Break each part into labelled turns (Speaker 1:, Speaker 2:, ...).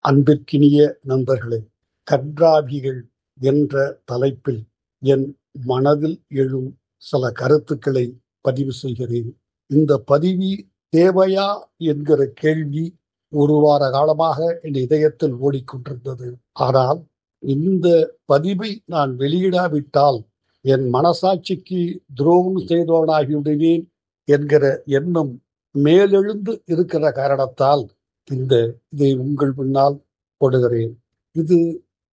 Speaker 1: அன்பிற்கினிய நண்பர்களே, கண்காட்சிகள் என்ற தலைப்பில் என் மனதில் எழும் சில கருத்துக்களை பதிவு செய்கிறேன். இந்த பதிவு தேவையா என்கிற கேள்வி ஒரு வார காலமாக என் இதயத்தில் ஓடிக்கொண்டிருந்தது. ஆனால் இந்த பதிவை நான் வெளியிடாவிட்டால் என் மனசாட்சிக்கு துரோகம் செய்தவனாகிவிடுவேன் என்கிற எண்ணம் மேலெழுந்து இருக்கிற காரணத்தால் இதை உங்கள் முன்னால் போடுகிறேன். இது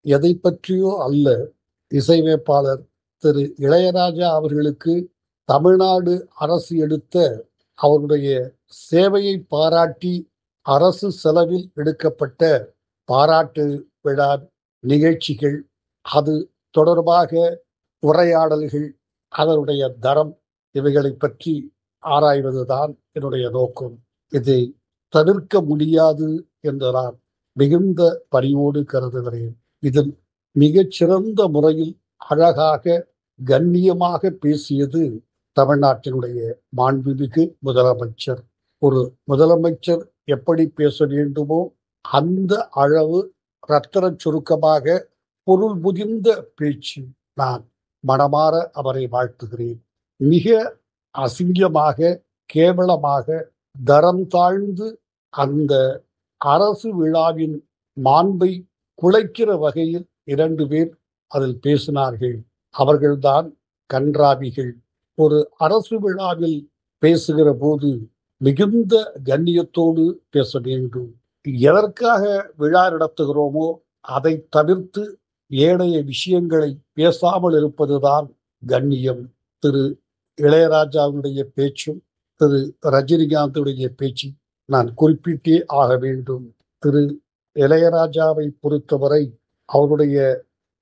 Speaker 1: எதை பற்றியோ அல்ல. இசையமைப்பாளர் திரு இளையராஜா அவர்களுக்கு தமிழ்நாடு அரசு எடுத்த அவருடைய சேவையை பாராட்டி அரசு செலவில் எடுக்கப்பட்ட பாராட்டு விழா நிகழ்ச்சிகள், அது தொடர்பாக உரையாடல்கள், அதனுடைய தரம், இவைகளை பற்றி ஆராய்வதுதான் என்னுடைய நோக்கம். இதை தவிர்க்க முடியாது என்று நான் மிகுந்த பணிவோடு கருதுகிறேன். இதில் மிகச்சிறந்த முறையில் அழகாக கண்ணியமாக பேசியது தமிழ்நாட்டினுடைய மாண்புமிகு முதலமைச்சர். ஒரு முதலமைச்சர் எப்படி பேச வேண்டுமோ அந்த அளவு ரத்தன சுருக்கமாக பொருள் புதிந்த பேச்சு. நான் மனமாற அவரை வாழ்த்துகிறேன். மிக அசிங்கமாக, கேவலமாக, தரம் தாழ்ந்து அந்த அரசு விழாவின் மாண்பை குலைக்கிற வகையில் 2 பேர் அதில் பேசினார்கள். அவர்கள்தான் கன்றாவிகள். ஒரு அரசு விழாவில் பேசுகிற போது மிகுந்த கண்ணியத்தோடு பேச வேண்டும். எதற்காக விழா நடத்துகிறோமோ அதை தவிர்த்து ஏனைய விஷயங்களை பேசாமல் இருப்பதுதான் கண்ணியம். திரு இளையராஜாவுடைய பேச்சும் திரு ரஜினிகாந்துடைய பேச்சு நான் குறிப்பிட்டே ஆக வேண்டும். திரு இளையராஜாவை பொறுத்தவரை அவருடைய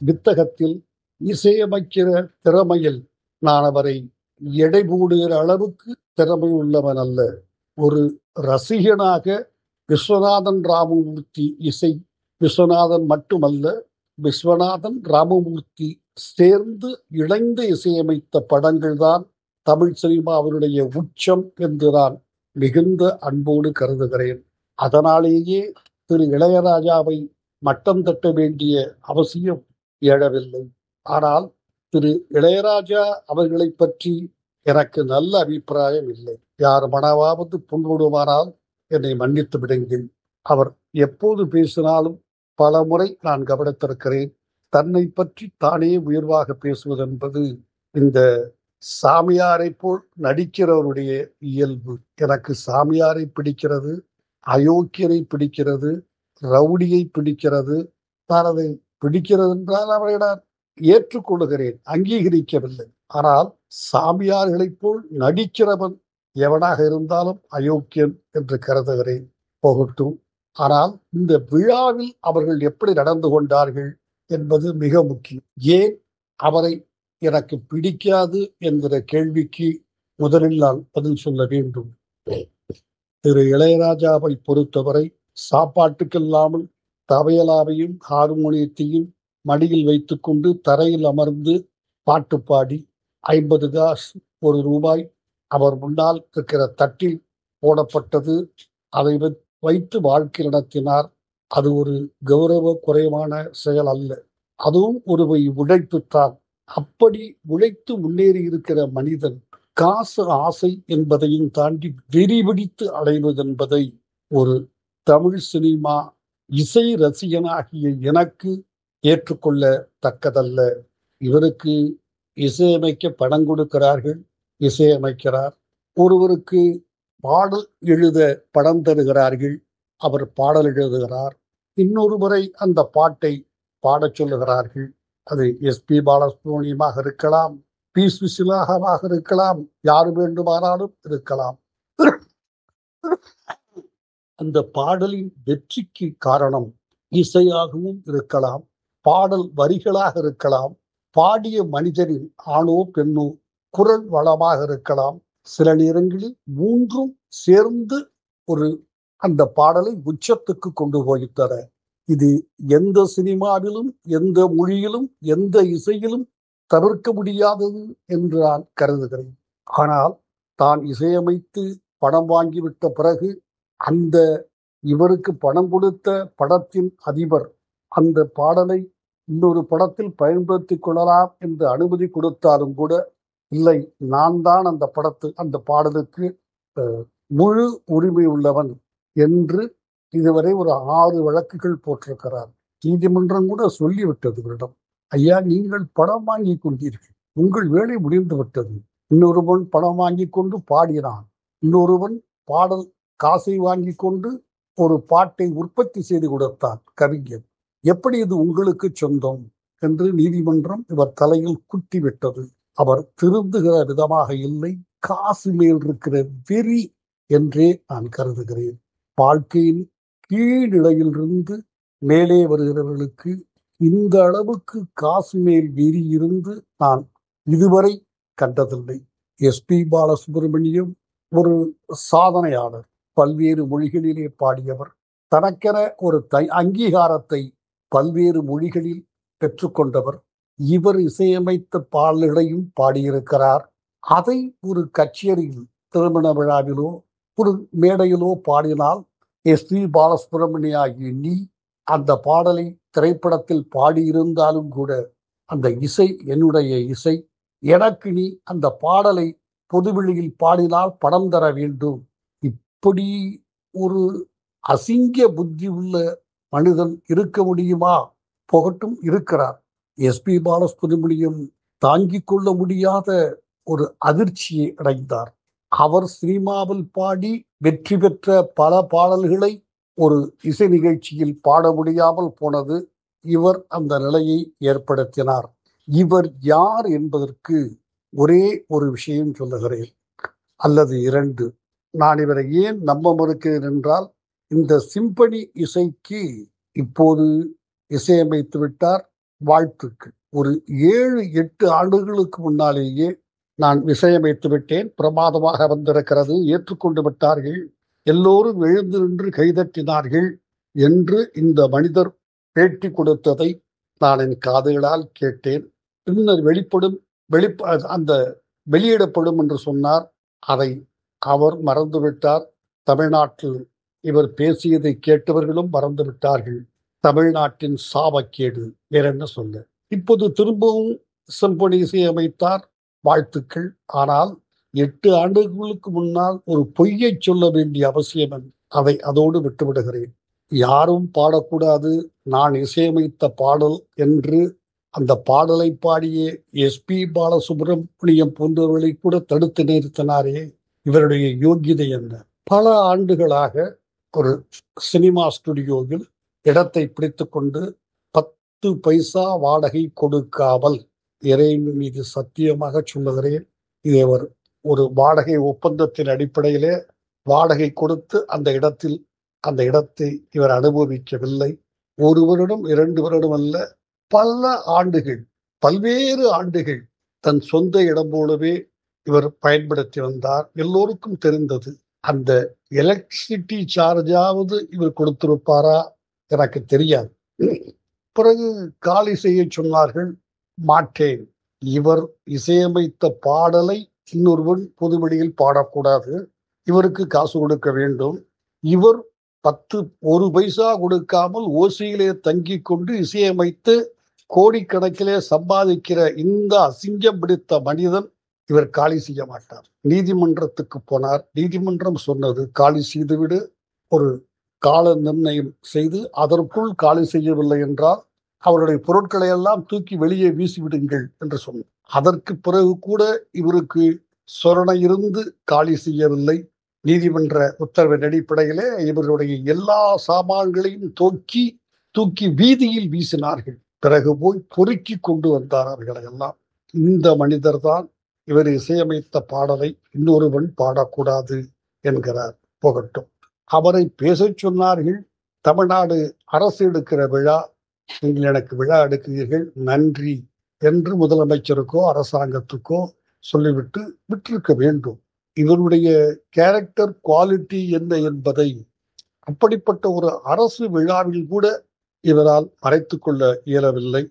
Speaker 1: வித்தகத்தில், இசையமைக்கிற திறமையில் நான் அவரை எடை போடுகிற அளவுக்கு திறமை உள்ளவன் அல்ல. ஒரு ரசிகனாக விஸ்வநாதன் ராமமூர்த்தி இசை, விஸ்வநாதன் மட்டுமல்ல, விஸ்வநாதன் ராமமூர்த்தி சேர்ந்து இணைந்து இசையமைத்த படங்கள் தான் தமிழ் சினிமாவினுடைய உச்சம் என்று நான் மிகுந்த அன்போடு கருதுகிறேன். அதனாலேயே திரு இளையராஜாவை மட்டம் தட்ட வேண்டிய அவசியம் எழவில்லை. ஆனால் திரு இளையராஜா அவர்களை பற்றி எனக்கு நல்ல அபிப்பிராயம் இல்லை. யார் மனவாவது புண்படுமானால் என்னை மன்னித்து விடுங்கள். அவர் எப்போது பேசினாலும் பல முறை நான் கவனித்திருக்கிறேன். தன்னை பற்றி தானே உயர்வாக பேசுவது என்பது இந்த சாமியாரை போல் நடிக்கிறவருடைய இயல்பு. எனக்கு சாமியாரை பிடிக்கிறது, அயோக்கியரை பிடிக்கிறது, ரவுடியை பிடிக்கிறது. நான் அதை பிடிக்கிறது என்றால் அவரை நான் ஏற்றுக்கொள்கிறேன், அங்கீகரிக்கவில்லை. ஆனால் சாமியார்களைப் போல் நடிக்கிறவன் எவனாக இருந்தாலும் அயோக்கியன் என்று கருதுகிறேன். போகட்டும். ஆனால் இந்த விழாவில் அவர்கள் எப்படி நடந்து கொண்டார்கள் என்பது மிக முக்கியம். ஏன் அவரை எனக்கு பிடிக்காது என்கிற கேள்விக்கு முதலில் நான் பதில் சொல்ல வேண்டும். திரு இளையராஜாவை பொறுத்தவரை சாப்பாட்டுக்கில்லாமல் தவையலாவையும் ஹார்மோனியத்தையும் மடியில் வைத்துக்கொண்டு தரையில் அமர்ந்து பாட்டு பாடி 50 காசு, ₹1 அவர் முன்னால் இருக்கிற தட்டில் போடப்பட்டது. அதை வைத்து வாழ்க்கை நடத்தினார். அது ஒரு கௌரவ குறைவான செயல் அல்ல. அதுவும் ஒரு உழைப்புத்தான். அப்படி உழைத்து முன்னேறி இருக்கிற மனிதன் காசு ஆசை என்பதையும் தாண்டி வெறி பிடித்து அடைவது என்பதை ஒரு தமிழ் சினிமா இசை ரசிகனாகிய எனக்கு ஏற்றுக்கொள்ள தக்கதல்ல. இவருக்கு இசையமைக்க பணம் கொடுக்கிறார்கள், இசையமைக்கிறார். ஒருவருக்கு பாடல் எழுத பணம் தருகிறார்கள், அவர் பாடல் எழுதுகிறார். இன்னொருவரை அந்த பாட்டை பாடச் சொல்லுகிறார்கள். அது SP பாலசுப்ரமணியமாக இருக்கலாம், பி சுசிலாகவாக இருக்கலாம், யார் வேண்டுமானாலும் இருக்கலாம். அந்த பாடலின் வெற்றிக்கு காரணம் இசையாகவும் இருக்கலாம், பாடல் வரிகளாக இருக்கலாம், பாடிய மனிதரின் ஆணோ பெண்ணோ குரல் வளமாக இருக்கலாம். சில நேரங்களில் 3ம் சேர்ந்து ஒரு அந்த பாடலை உச்சத்துக்கு கொண்டு போய்த்தர. இது எந்த சினிமாவிலும், எந்த மொழியிலும், எந்த இசையிலும் தவிர்க்க முடியாதது என்று நான் கருதுகிறேன். ஆனால் தான் இசையமைத்து பணம் வாங்கிவிட்ட பிறகு அந்த இவருக்கு பணம் கொடுத்த படத்தின் அதிபர் அந்த பாடலை இன்னொரு படத்தில் பயன்படுத்திக் கொள்ளலாம் என்று அனுமதி கொடுத்தாலும் கூட, இல்லை, நான் தான் அந்த பாடலுக்கு முழு உரிமை உள்ளவன் என்று இதுவரை ஒரு 6 வழக்குகள் போட்டிருக்கிறார். நீதிமன்றம் கூட சொல்லிவிட்டது இவரிடம், ஐயா, நீங்கள் பணம் வாங்கி கொண்டீர்கள், உங்கள் வேலை முடிந்து விட்டது. இன்னொருவன் பணம் வாங்கி கொண்டு பாடினான், இன்னொருவன் பாடல் காசை வாங்கி கொண்டு ஒரு பாட்டை உற்பத்தி செய்து கொடுத்தான் கவிஞர், எப்படி இது உங்களுக்கு சொந்தம் என்று நீதிமன்றம் இவர் தலையில் குத்திவிட்டது. அவர் திருந்துகிற விதமாக இல்லை, காசு மேல் இருக்கிற வெறி என்றே நான் கருதுகிறேன். வாழ்க்கையின் கீழ்நிலையிலிருந்து மேலே வருகிறவர்களுக்கு இந்த அளவுக்கு காசு மேல் வெறி இருந்து நான் இதுவரை கண்டதில்லை. எஸ்பி பாலசுப்ரமணியம் ஒரு சாதனையாளர், பல்வேறு மொழிகளிலே பாடியவர், தனக்கென ஒரு அங்கீகாரத்தை பல்வேறு மொழிகளில் பெற்றுக்கொண்டவர். இவர் இசையமைத்த பாடல்களையும் பாடியிருக்கிறார். அதை ஒரு கச்சேரியில், திருமண விழாவிலோ ஒரு மேடையிலோ பாடினால், எஸ்பி பாலசுப்ரமணிய ஆகிய நீ அந்த பாடலை திரைப்படத்தில் பாடியிருந்தாலும் கூட அந்த இசை என்னுடைய இசை, எனக்கு நீ அந்த பாடலை பொதுவெளியில் பாடினால் பணம் தர வேண்டும். இப்படி ஒரு அசிங்க புத்தி உள்ள மனிதன் இருக்க முடியுமா? போகட்டும், இருக்கிறார். எஸ்பி பாலசுப்ரமணியம் தாங்கிக் கொள்ள முடியாத ஒரு அதிர்ச்சியை அடைந்தார். அவர் சினிமாவில் பாடி வெற்றி பெற்ற பல பாடல்களை ஒரு இசை நிகழ்ச்சியில் பாட முடியாமல் போனது. இவர் அந்த நிலையை ஏற்படுத்தினார். இவர் யார் என்பதற்கு ஒரே ஒரு விஷயம் சொல்லுகிறேன், அல்லது 2. நான் இவரை ஏன் நம்ப மறுக்கிறேன் என்றால், இந்த சிம்பனி இசைக்கு இப்போது இசையமைத்து விட்டார். வாழ்த்துக்கள். ஒரு 7-8 ஆண்டுகளுக்கு முன்னாலேயே நான் இசையமைத்து விட்டேன், பிரமாதமாக வந்திருக்கிறது, ஏற்றுக்கொண்டு விட்டார்கள், எல்லோரும் எழுந்து நின்று கைதட்டினார்கள் என்று இந்த மனிதர் பேட்டி கொடுத்ததை நான் என் காதுகளால் கேட்டேன். பின்னர் வெளியிடப்படும் என்று சொன்னார். அதை அவர் மறந்துவிட்டார். தமிழ்நாட்டில் இவர் பேசியதை கேட்டவர்களும் மறந்துவிட்டார்கள். தமிழ்நாட்டின் சாபக்கேடு, வேற என்ன சொல்ல. இப்போது திரும்பவும் சிம்பனி இசையமைத்தார், வாழ்த்துக்கள். ஆனால் 8 ஆண்டுகளுக்கு முன்னால் ஒரு பொய்யை சொல்ல வேண்டிய அவசியம், அதை அதோடு விட்டுவிடுகிறேன். யாரும் பாடக்கூடாது, நான் இசையமைத்த பாடல் என்று அந்த பாடலை பாடிய எஸ்பி பாலசுப்ரமணியம் போன்றவர்களை கூட தடுத்து நிறுத்தினாரே, இவருடைய யோகிதை என்ன? பல ஆண்டுகளாக ஒரு சினிமா ஸ்டுடியோவில் இடத்தை பிடித்து கொண்டு 10 பைசா வாடகை கொடுக்காமல், இறைவன் மீது சத்தியமாக சொல்லுகிறேன், இவர் ஒரு வாடகை ஒப்பந்தத்தின் அடிப்படையிலே வாடகை கொடுத்து அந்த இடத்தை இவர் அனுபவிக்கவில்லை. 1 வருடம் 2 வருடம் அல்ல, பல ஆண்டுகள், பல்வேறு ஆண்டுகள் தன் சொந்த இடம் போலவே இவர் பயன்படுத்தி வந்தார். எல்லோருக்கும் தெரிந்தது. அந்த எலக்ட்ரிசிட்டி சார்ஜாவது இவர் கொடுத்திருப்பாரா எனக்கு தெரியாது. பிறகு காலி செய்ய சொன்னார்கள், மாட்டேன். இவர் இசையமைத்த பாடலை இன்னொருவன் பொதுவெளியில் பாடக்கூடாது, இவருக்கு காசு கொடுக்க வேண்டும். இவர் 1 பைசா கொடுக்காமல் ஓசியிலே தங்கி கொண்டு இசையமைத்து கோடிக்கணக்கிலே சம்பாதிக்கிற இந்த அசிங்கம் பிடித்த மனிதன் இவர் காலி செய்ய மாட்டார். நீதிமன்றத்துக்கு போனார். நீதிமன்றம் சொன்னது, காலி செய்துவிடு, ஒரு கால நிர்ணயம் செய்து அதற்குள் காலி செய்யவில்லை என்றால் அவருடைய பொருட்களை எல்லாம் தூக்கி வெளியே வீசிவிடுங்கள் என்று சொன்னார். அதற்கு பிறகு கூட இவருக்கு சொரணை இருந்து காலி செய்யவில்லை. நீதிமன்ற உத்தரவின் அடிப்படையிலே இவருடைய எல்லா சாமான்களையும் தூக்கி வீதியில் வீசினார்கள். பிறகு போய் பொறுக்கி கொண்டு வந்தார் அவர்களை எல்லாம். இந்த மனிதர் தான் இவர் இசையமைத்த பாடலை இன்னொருவன் பாடக்கூடாது என்கிறார். போகட்டும், அவரை பேசச் சொன்னார்கள். தமிழ்நாடு அரசு எடுக்கிற விழா, நீங்கள் எனக்கு விழா எடுக்கிறீர்கள், நன்றி என்று முதலமைச்சருக்கோ அரசாங்கத்துக்கோ சொல்லிவிட்டு விட்டிருக்க வேண்டும். இவருடைய கேரக்டர் குவாலிட்டி என்ன என்பதை அப்படிப்பட்ட ஒரு அரசு விழாவில் கூட இவரால் மறைத்துக் கொள்ள இயலவில்லை.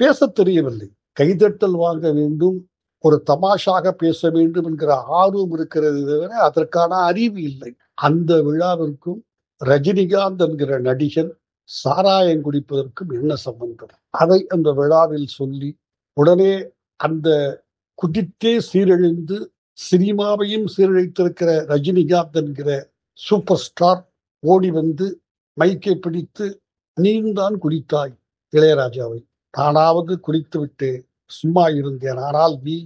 Speaker 1: பேச தெரியவில்லை. கைதட்டல் வாங்க வேண்டும், ஒரு தமாஷாக பேச வேண்டும் என்கிற ஆர்வம் இருக்கிறது தவிர அதற்கான அறிவு இல்லை. அந்த விழாவிற்கும் ரஜினிகாந்த் என்கிற நடிகன் சாராயம் குடிப்பதற்கும் என்ன சம்பந்தம்? அதை அந்த விழாவில் சொல்லி உடனே அந்த குடித்தே சீரழிந்து சினிமாவையும் சீரழித்திருக்கிற ரஜினிகாந்த் என்கிற சூப்பர் ஸ்டார் ஓடி வந்து மைக்கை பிடித்து நீந்தான் குடித்தாய் இளையராஜாவை, நானாவது குடித்து விட்டு சும்மா இருந்தேன், ஆனால் நீ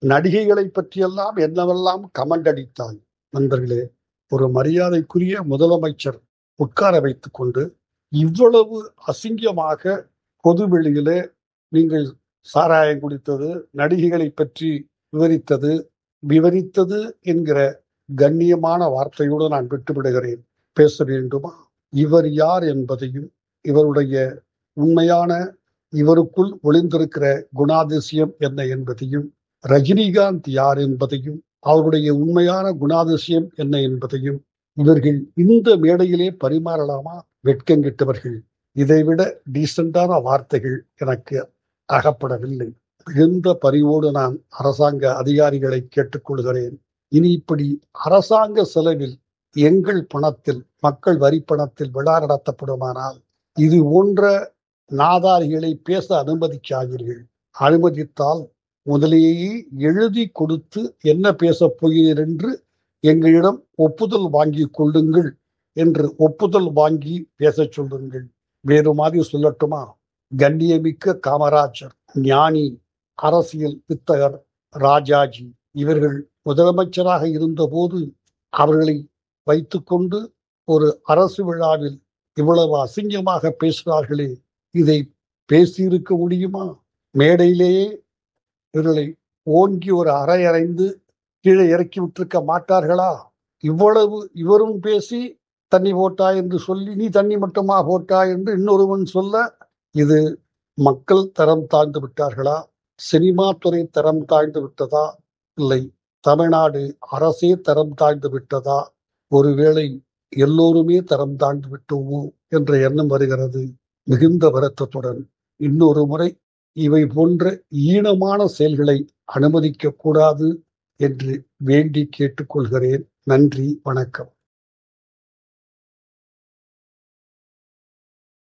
Speaker 1: நடிகைகளை பற்றியெல்லாம் என்னவெல்லாம் கமெண்ட் அடித்தாய். நண்பர்களே, ஒரு மரியாதைக்குரிய முதலமைச்சர் உட்கார வைத்துக் கொண்டு இவ்வளவு அசிங்கமாக பொதுவெளியிலே நீங்கள் சாராயம் குடித்தது, நடிகைகளை பற்றி விவரித்தது என்கிற கண்ணியமான வார்த்தையோடு நான் விட்டுவிடுகிறேன். பேச வேண்டுமா? இவர் யார் என்பதையும் இவருடைய உண்மையான இவருக்குள் ஒளிந்திருக்கிற குணாதிசயம் என்ன என்பதையும், ரஜினிகாந்த் யார் என்பதையும் அவருடைய உண்மையான குணாதிசயம் என்ன என்பதையும் இவர்கள் இந்த மேடையிலே பரிமாறலாமா? வெட்கங்கிட்டவர்கள். இதைவிட டீசெண்டான வார்த்தைகள் எனக்கு அகப்படவில்லை. மிகுந்த பரிவோடு நான் அரசாங்க அதிகாரிகளை கேட்டுக்கொள்கிறேன். இனி இப்படி அரசாங்க செலவில் எங்கள் பணத்தில், மக்கள் வரி பணத்தில் விழா நடத்தப்படுமானால் இது போன்ற நாதாரிகளை பேச அனுமதிக்காதீர்கள். அனுமதித்தால் முதலேயே எழுதி கொடுத்து என்ன பேசப் போகிறீர் என்று எங்களிடம் ஒப்புதல் வாங்கி கொள்ளுங்கள் என்று ஒப்புதல் வாங்கி பேச சொல்லுங்கள். வேறு மாதிரி சொல்லட்டுமா? கண்ணியமிக்க காமராஜர், ஞானி, அரசியல் வித்தகர் ராஜாஜி இவர்கள் முதலமைச்சராக இருந்தபோது அவர்களை வைத்துக்கொண்டு ஒரு அரசு விழாவில் இவ்வளவு அசிங்கமாக பேசுகிறார்களே, இதை பேசியிருக்க முடியுமா? மேடையிலேயே இவர்களை ஓங்கி ஒரு அறையறைந்து கீழே இறக்கி விட்டிருக்க மாட்டார்களா? இவ்வளவு இவரும் பேசி தண்ணி போட்டா என்று சொல்லி, நீ தண்ணி மட்டுமா போட்டா என்று இன்னொருவன் சொல்ல, இது மக்கள் தரம் தாழ்ந்து விட்டார்களா? சினிமா துறை தரம் தாழ்ந்து விட்டதா? இல்லை, தமிழ்நாடு அரசே தரம் தாழ்ந்து விட்டதா? ஒருவேளை எல்லோருமே தரம் தாழ்ந்து விட்டோமோ என்ற எண்ணம் வருகிறது. மிகுந்த வருத்தத்துடன் இன்னொரு முறை இவை போன்ற ஈனமான செயல்களை அனுமதிக்க கூடாது என்று வேண்டி கேட்டுக்கொள்கிறேன். நன்றி, வணக்கம்.